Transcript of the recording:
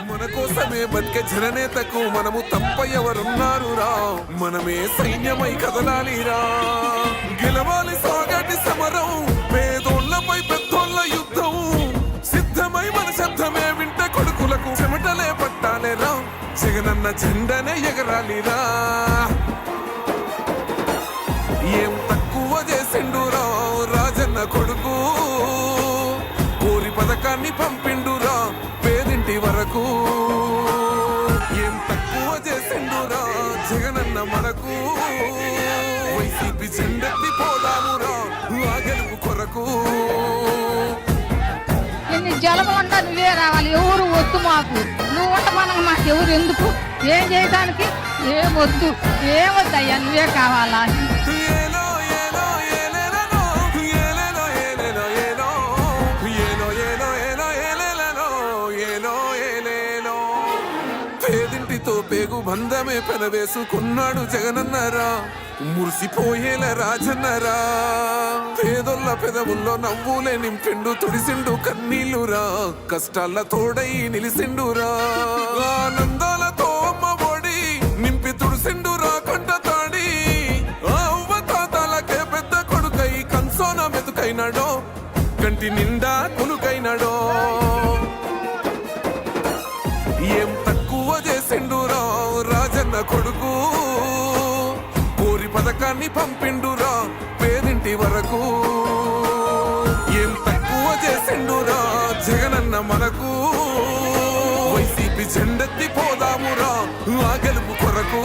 మన కోసమే బతికే జననేతకు మనము తప్ప ఎవరున్నారురా? మనమే సైన్యమై కదలాలిరా, గెలవాలి సాగటి సమరం, పేదోళ్లపై పెద్దోళ్ల యుద్ధం. సిద్ధమై మన శబ్దమే వింటే కొడుకులకు చెమటలే పట్టాలేరా, జగనన్న జెండనే ఎగరాలిరా. ఏం తక్కువ చేసిండురా రాజన్న కొడుకు, కోరి పథకాన్ని పంపిండురా పేదింటి వరకు. ఏం తక్కువ చేసిండురా జగనన్న మనకు, వైసీపీ జెండెత్తి పోదామురా ఆ గెలుపు కొరకు. ఎన్ని జలమంటా నువ్వే రావాలి, ఎవరు వద్దు మాకు, నువ్వు ఉంట మనకు మాకు ఎవరు ఎందుకు, ఏం చేయడానికి ఏం వద్దు, ఏమొద్దయ్యా నువ్వే కావాలా. పేదింటితో పేగు బంధమే పెనవేసుకున్నాడు జగనన్నరా, మురిసిపోయేల రాజన్నరా. పేదొల్ల పెదవుల్లో నవ్వులే నింపిండు, తుడిసిండు కన్నీళ్లురా, కష్టాల తోడై నిలిసిండురా. ఆనందాలతో అమ్మ ఒడి నింపి తుడిసిండురా కంట తాడి, అవ్వ తాతలకే పెద్ద కొడుకై కంసోన మెతుకైనాడో, కంటి నిండా కొనుకైనాడో. ఏం తక్కువ చేసిండురా రాజన్న కొడుకు, కోరి పథకాన్ని పంపిండురా పేదింటి వరకు. ఏం తక్కువ చేసిండురా జగనన్న మనకు, వైసీపీ జెండెత్తి పోదామురా ఆ గెలుపు కొరకు.